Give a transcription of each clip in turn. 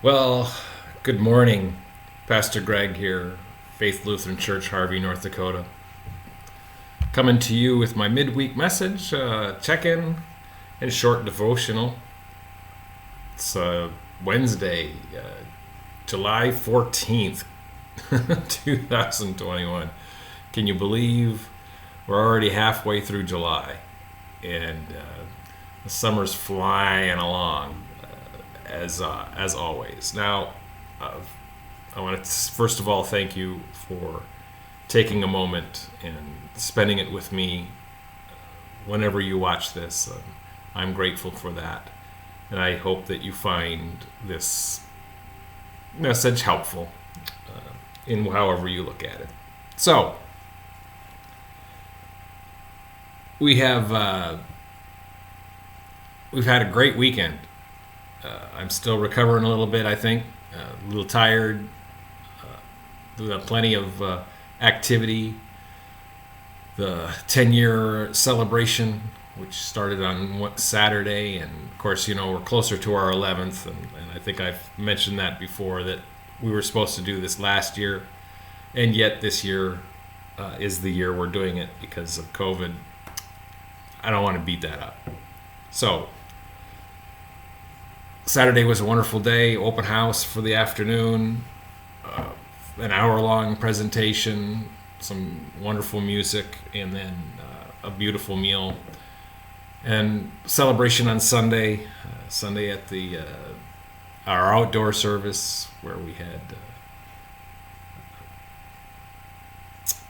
Well, good morning. Pastor Greg here, Faith Lutheran Church, Harvey, North Dakota. Coming to you with my midweek message, check-in, and short devotional. It's Wednesday, July 14th, 2021. Can you believe we're already halfway through July? And the summer's flying along. As always. Now, I want to first of all thank you for taking a moment and spending it with me whenever you watch this. I'm grateful for that, and I hope that you find this message helpful in however you look at it. So, we've had a great weekend. I'm still recovering a little bit, I think. A little tired. Plenty of activity. The 10-year celebration, which started on Saturday, and of course, we're closer to our 11th, and I think I've mentioned that before, that we were supposed to do this last year, and yet this year is the year we're doing it because of COVID. I don't want to beat that up. So, Saturday was a wonderful day, open house for the afternoon, an hour-long presentation, some wonderful music, and then a beautiful meal. And celebration on Sunday at our outdoor service where we had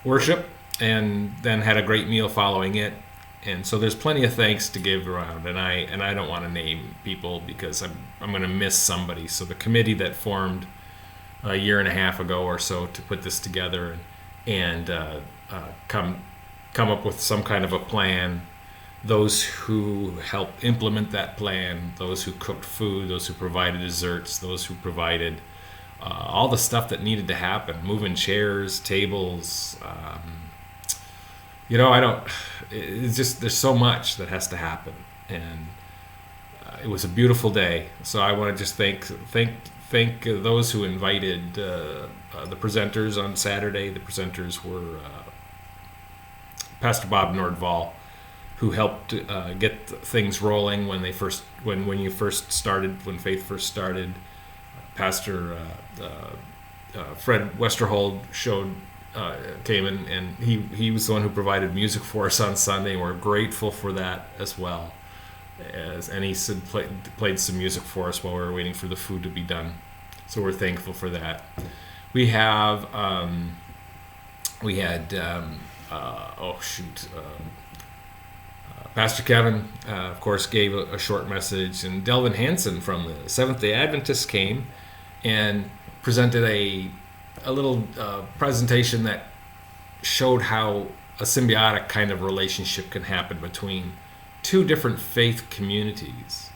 worship, and then had a great meal following it. And so there's plenty of thanks to give around, and I don't want to name people because I'm going to miss somebody. So the committee that formed a year and a half ago or so to put this together and come up with some kind of a plan, those who helped implement that plan, those who cooked food, those who provided desserts, those who provided all the stuff that needed to happen, moving chairs, tables. It's just, there's so much that has to happen, and it was a beautiful day. So I want to just thank those who invited the presenters on Saturday. The presenters were Pastor Bob Nordval, who helped get things rolling when Faith first started. Pastor Fred Westerhold came in, and he was the one who provided music for us on Sunday, and we're grateful for that as well. And he played some music for us while we were waiting for the food to be done. So we're thankful for that. We had Pastor Kevin, of course, gave a short message, and Delvin Hansen from the Seventh-day Adventists came and presented a little presentation that showed how a symbiotic kind of relationship can happen between two different faith communities,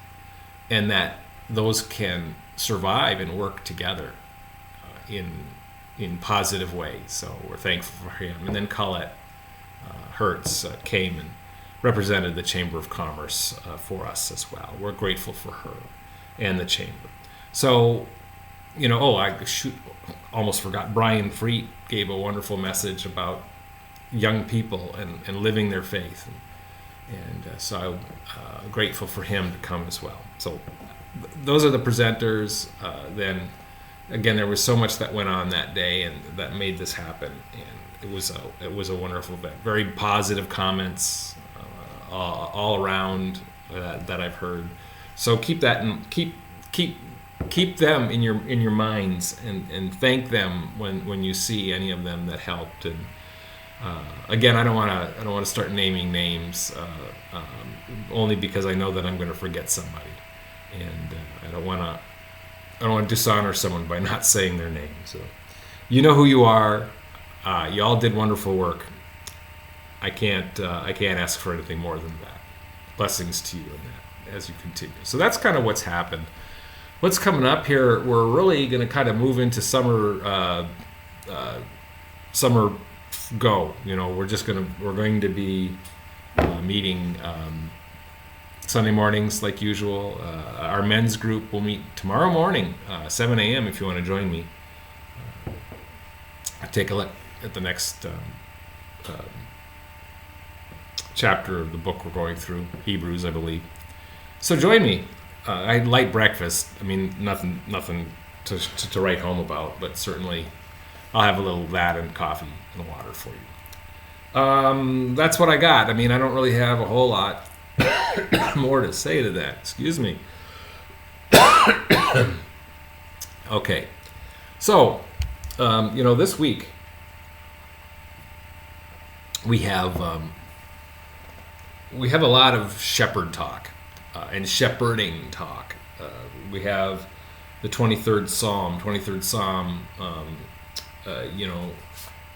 and that those can survive and work together in positive ways. So we're thankful for him. And then Colette Hertz came and represented the Chamber of Commerce for us as well. We're grateful for her and the Chamber. So, almost forgot. Brian Freet gave a wonderful message about young people and living their faith. And so I'm grateful for him to come as well. So those are the presenters. Then again, there was so much that went on that day and that made this happen. And it was a wonderful event. Very positive comments all around that I've heard. So keep that and keep them in your minds, and thank them when you see any of them that helped. And again, I don't want to start naming names, only because I know that I'm going to forget somebody, and I don't want to dishonor someone by not saying their name. So you know who you are. You all did wonderful work. I can't ask for anything more than that. Blessings to you in that as you continue. So that's kind of what's happened. What's coming up here? We're really going to kind of move into summer go. We're going to be meeting Sunday mornings, like usual. Our men's group will meet tomorrow morning, 7 a.m. if you want to join me. Take a look at the next chapter of the book we're going through, Hebrews, I believe. So join me. I had light breakfast. I mean, nothing to write home about, but certainly I'll have a little of that and coffee and water for you. That's what I got. I mean, I don't really have a whole lot more to say to that. Excuse me. Okay. So, this week we have a lot of shepherd talk and shepherding talk. We have the 23rd Psalm.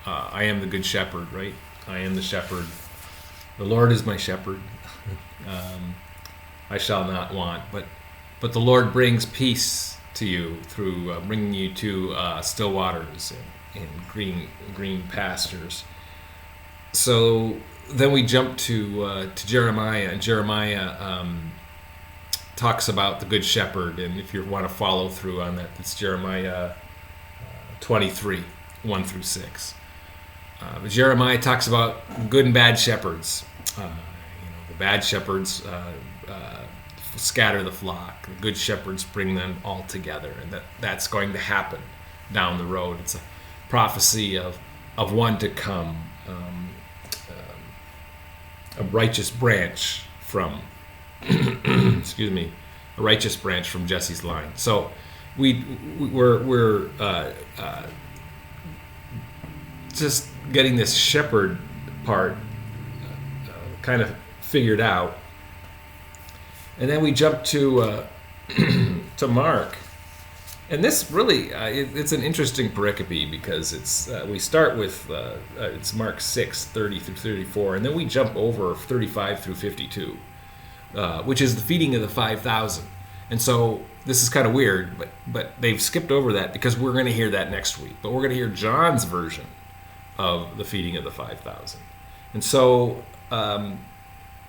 I am the good shepherd, right? I am the shepherd. The Lord is my shepherd. I shall not want. But the Lord brings peace to you through bringing you to still waters and green pastures. So then we jump to Jeremiah, and Jeremiah talks about the good shepherd. And if you want to follow through on that, it's Jeremiah 23, 1 through 6. Jeremiah talks about good and bad shepherds. The bad shepherds scatter the flock. The good shepherds bring them all together, and that's going to happen down the road. It's a prophecy of one to come, a righteous branch from a righteous branch from Jesse's line. So we're just getting this shepherd part kind of figured out, and then we jump to to Mark, and this really it's an interesting pericope because it's we start with it's Mark 6:30 through 34, and then we jump over 35 through 52, which is the feeding of the 5,000. And so this is kind of weird, but they've skipped over that because we're going to hear that next week. But we're going to hear John's version of the feeding of the 5,000. And so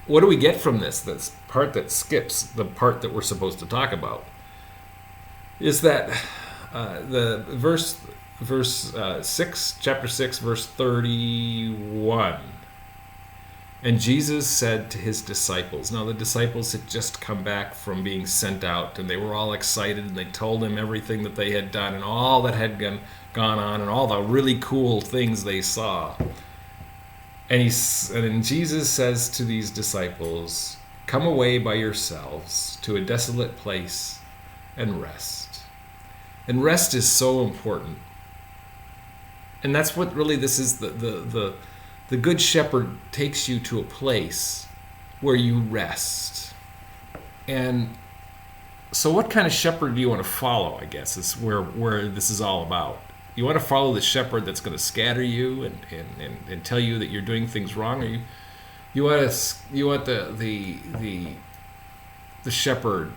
what do we get from this part that skips the part that we're supposed to talk about? Is that the verse 6, chapter 6, verse 31. And Jesus said to his disciples. Now the disciples had just come back from being sent out, and they were all excited, and they told him everything that they had done and all that had gone on and all the really cool things they saw. And Jesus says to these disciples, "Come away by yourselves to a desolate place and rest." And rest is so important. And that's what really this is. The good shepherd takes you to a place where you rest. And so what kind of shepherd do you want to follow, I guess, is where this is all about. You want to follow the shepherd that's going to scatter you and tell you that you're doing things wrong, or you want the shepherd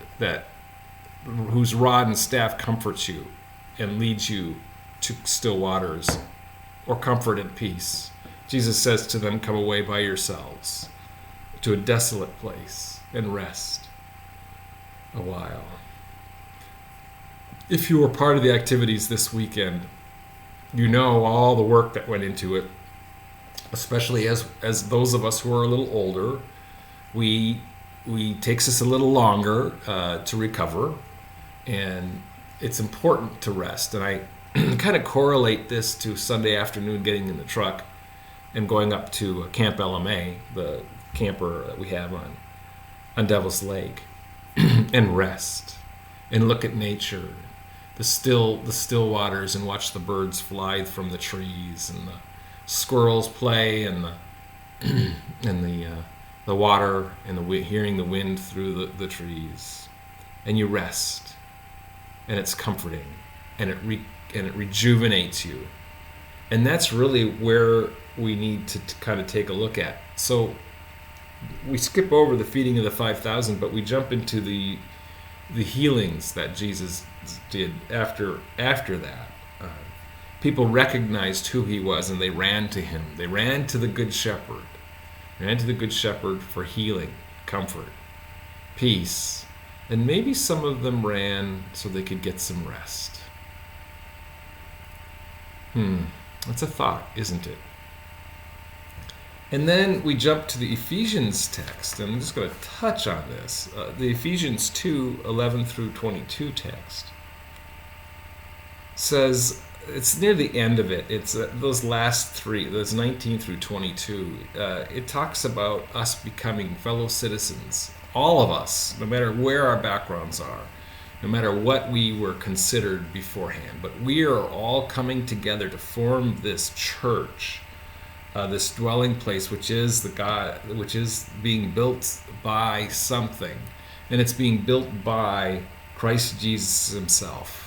whose rod and staff comforts you and leads you to still waters, or comfort and peace. Jesus says to them, "Come away by yourselves to a desolate place and rest a while." If you were part of the activities this weekend, you know all the work that went into it, especially as those of us who are a little older. We takes us a little longer to recover, and it's important to rest. And I kind of correlate this to Sunday afternoon getting in the truck and going up to Camp LMA, the camper that we have on Devil's Lake, and rest and look at nature, the still waters, and watch the birds fly from the trees and the squirrels play and the water and hearing the wind through the trees, and you rest, and it's comforting, and it rejuvenates you. And that's really where we need to kind of take a look at. So we skip over the feeding of the 5,000, but we jump into the healings that Jesus did after that. People recognized who he was, and they ran to him. They ran to the Good Shepherd. Ran to the Good Shepherd for healing, comfort. peace, and maybe some of them ran so they could get some rest. That's a thought, isn't it? And then we jump to the Ephesians text, and I'm just going to touch on this. The Ephesians 2:11 through 22 text says, it's near the end of it. It's those last three, those 19 through 22. It talks about us becoming fellow citizens, all of us, no matter where our backgrounds are, no matter what we were considered beforehand. But we are all coming together to form this church, this dwelling place, which is being built by something, and it's being built by Christ Jesus himself.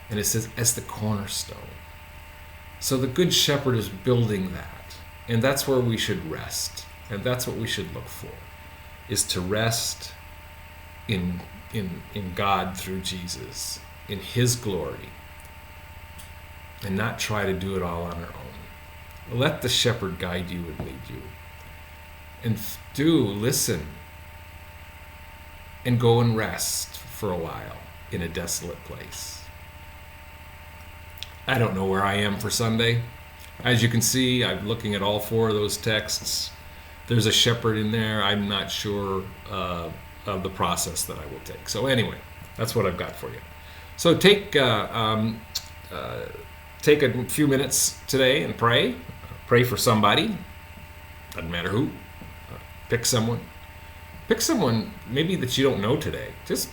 And it says, as the cornerstone. So the Good Shepherd is building that. And that's where we should rest. And that's what we should look for, is to rest in God through Jesus, in his glory, and not try to do it all on our own. Let the shepherd guide you and lead you. And do listen and go and rest for a while in a desolate place. I don't know where I am for Sunday. As you can see, I'm looking at all four of those texts. There's a shepherd in there. I'm not sure of the process that I will take. So anyway, that's what I've got for you. So take a few minutes today and pray. Pray for somebody. Doesn't matter who. Pick someone. Pick someone maybe that you don't know today. Just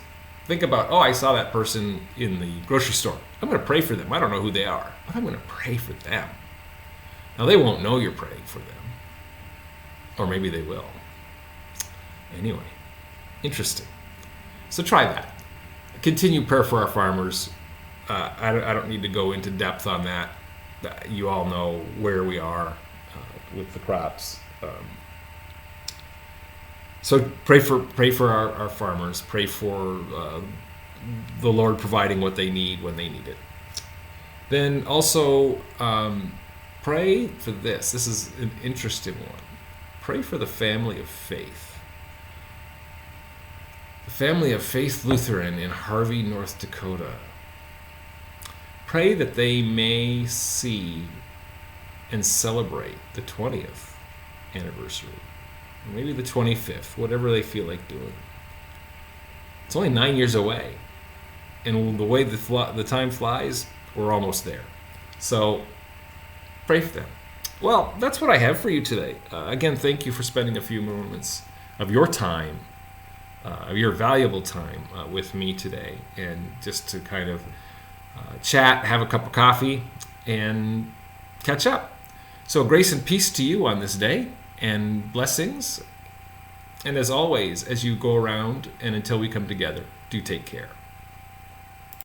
think about, I saw that person in the grocery store. I'm going to pray for them. I don't know who they are, but I'm going to pray for them. Now, they won't know you're praying for them. Or maybe they will. Anyway, interesting. So try that. Continue prayer for our farmers. I don't need to go into depth on that. You all know where we are with the crops. So pray for our farmers. Pray for the Lord providing what they need when they need it. Then also pray for this. This is an interesting one. Pray for the family of faith. The family of Faith Lutheran in Harvey, North Dakota. Pray that they may see and celebrate the 20th anniversary. Maybe the 25th, whatever they feel like doing. It's only 9 years away. And the way the time flies, we're almost there. So, pray for them. Well, that's what I have for you today. Again, thank you for spending a few moments of your time, your valuable time with me today. And just to kind of chat, have a cup of coffee, and catch up. So, grace and peace to you on this day. And blessings. And as always, as you go around and until we come together, do take care.